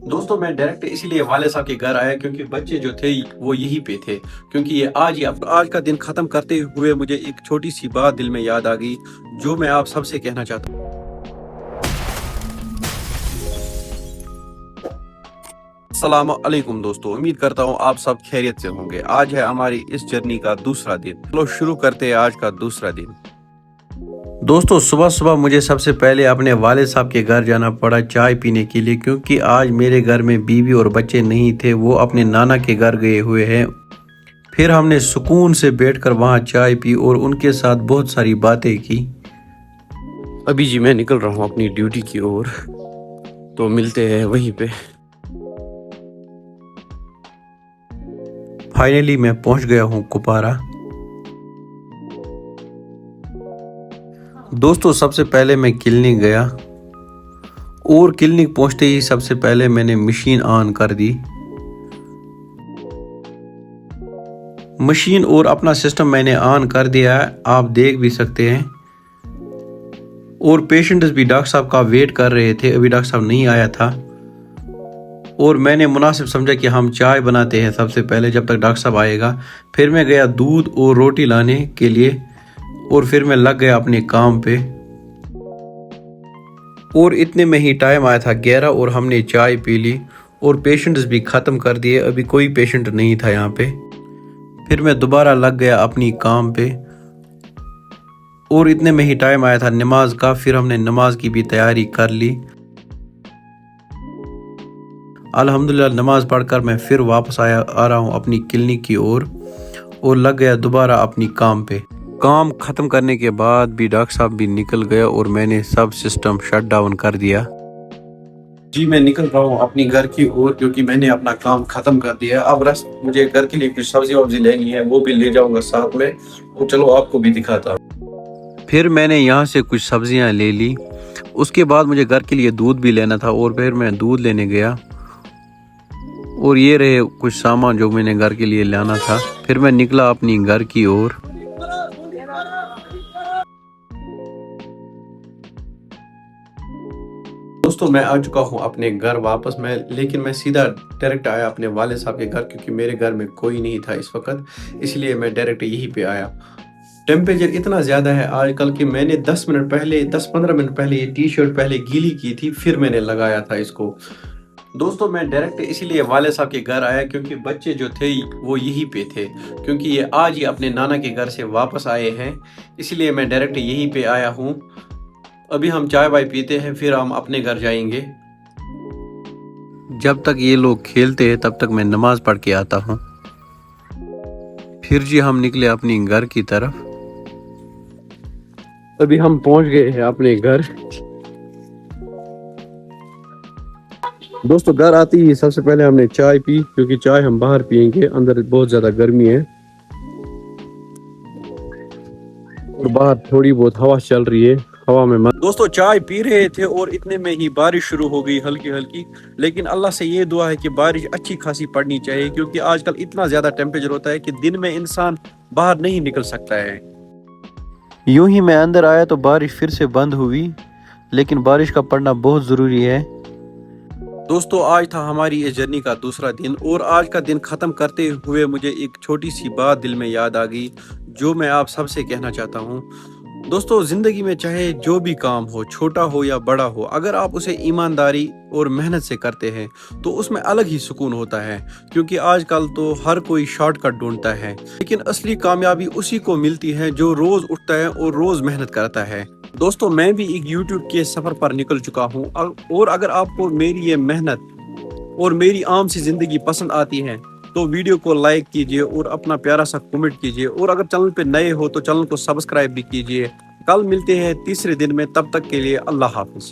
दोस्तों मैं डायरेक्ट इसीलिए वाले साहब के घर आया क्योंकि बच्चे जो थे वो यहीं पे थे। क्योंकि ये आज का दिन खत्म करते हुए मुझे एक छोटी सी बात दिल में याद आ गई जो मैं आप सबसे कहना चाहता हूँ। अस्सलाम वालेकुम दोस्तों, उम्मीद करता हूँ आप सब खैरियत से होंगे। आज है हमारी इस जर्नी का दूसरा दिन। चलो शुरू करते हैं आज का दूसरा दिन। दोस्तों सुबह सुबह मुझे सबसे पहले अपने वाले साहब के घर जाना पड़ा चाय पीने के लिए, क्योंकि आज मेरे घर में बीवी और बच्चे नहीं थे, वो अपने नाना के घर गए हुए हैं। फिर हमने सुकून से बैठकर वहाँ चाय पी और उनके साथ बहुत सारी बातें की। अभी जी मैं निकल रहा हूँ अपनी ड्यूटी की ओर, तो मिलते हैं वहीं पे। फाइनली मैं पहुँच गया हूँ कुपवारा। दोस्तों सबसे पहले मैं क्लिनिक गया और क्लिनिक पहुंचते ही सबसे पहले मैंने मशीन ऑन कर दी। मशीन और अपना सिस्टम मैंने ऑन कर दिया है, आप देख भी सकते हैं। और पेशेंट्स भी डॉक्टर साहब का वेट कर रहे थे, अभी डॉक्टर साहब नहीं आया था। और मैंने मुनासिब समझा कि हम चाय बनाते हैं सबसे पहले जब तक डॉक्टर साहब आएगा। फिर मैं गया दूध और रोटी लाने के लिए और फिर मैं लग गया अपने काम पे। और इतने में ही टाइम आया था 11 और हमने चाय पी ली और पेशेंट्स भी ख़त्म कर दिए, अभी कोई पेशेंट नहीं था यहाँ पे। फिर मैं दोबारा लग गया अपनी काम पे और इतने में ही टाइम आया था नमाज का। फिर हमने नमाज की भी तैयारी कर ली। अल्हम्दुलिल्लाह नमाज पढ़कर मैं फिर वापस आ रहा हूँ अपनी क्लिनिक की ओर और लग गया दोबारा अपनी काम पे। काम ख़त्म करने के बाद भी डॉक्टर साहब भी निकल गया और मैंने सब सिस्टम शट डाउन कर दिया। जी मैं निकल रहा हूँ अपनी घर की ओर क्योंकि मैंने अपना काम ख़त्म कर दिया। अब रस मुझे घर के लिए कुछ सब्जी वब्जी लेनी है, वो भी ले जाऊंगा साथ में, तो चलो आपको भी दिखाता हूँ। फिर मैंने यहाँ से कुछ सब्जियाँ ले ली। उसके बाद मुझे घर के लिए दूध भी लेना था और फिर मैं दूध लेने गया और ये रहे कुछ सामान जो मैंने घर के लिए लाना था। फिर मैं निकला अपनी घर की ओर। दोस्तों मैं आ चुका हूँ अपने घर वापस, लेकिन मैं सीधा डायरेक्ट आया अपने वाले साहब के घर क्योंकि मेरे घर में कोई नहीं था इस वक्त, इसलिए मैं डायरेक्ट यहीं पे आया। टेम्परेचर इतना ज़्यादा है आजकल कि मैंने 10-15 मिनट पहले ये टी शर्ट पहले गीली की थी, फिर मैंने लगाया था इसको। दोस्तों मैं डायरेक्ट इसीलिए वाले साहब के घर आया क्योंकि बच्चे जो थे वो यहीं पे थे, क्योंकि ये आज ही अपने नाना के घर से वापस आए हैं, इसलिए मैं डायरेक्ट यहीं पे आया हूँ। अभी हम चाय वाय पीते हैं, फिर हम अपने घर जाएंगे। जब तक ये लोग खेलते हैं तब तक मैं नमाज पढ़ के आता हूँ। फिर जी हम निकले अपनी घर की तरफ। अभी हम पहुंच गए हैं अपने घर। दोस्तों घर आते ही सबसे पहले हमने चाय पी, क्योंकि चाय हम बाहर पियेंगे, अंदर बहुत ज्यादा गर्मी है और बाहर थोड़ी बहुत हवा चल रही है, हवा में दोस्तों चाय पी रहे थे और इतने में ही बारिश शुरू हो गई हल्की हल्की। लेकिन अल्लाह से ये दुआ है कि बारिश अच्छी खासी पड़नी चाहिए, क्योंकि आजकल इतना ज्यादा टेम्परेचर होता है कि दिन में इंसान बाहर नहीं निकल सकता है। यूं ही मैं अंदर आया तो बारिश फिर से बंद हुई, लेकिन बारिश का पड़ना बहुत जरूरी है। दोस्तों आज था हमारी इस जर्नी का दूसरा दिन और आज का दिन ख़त्म करते हुए मुझे एक छोटी सी बात दिल में याद आ गई जो मैं आप सबसे कहना चाहता हूँ। दोस्तों ज़िंदगी में चाहे जो भी काम हो, छोटा हो या बड़ा हो, अगर आप उसे ईमानदारी और मेहनत से करते हैं तो उसमें अलग ही सुकून होता है। क्योंकि आजकल तो हर कोई शॉर्टकट ढूंढता है, लेकिन असली कामयाबी उसी को मिलती है जो रोज़ उठता है और रोज़ मेहनत करता है। दोस्तों मैं भी एक YouTube के सफ़र पर निकल चुका हूँ और अगर आपको मेरी ये मेहनत और मेरी आम सी ज़िंदगी पसंद आती है तो वीडियो को लाइक कीजिए और अपना प्यारा सा कमेंट कीजिए, और अगर चैनल पे नए हो तो चैनल को सब्सक्राइब भी कीजिए। कल मिलते हैं तीसरे दिन में, तब तक के लिए अल्लाह हाफिज़।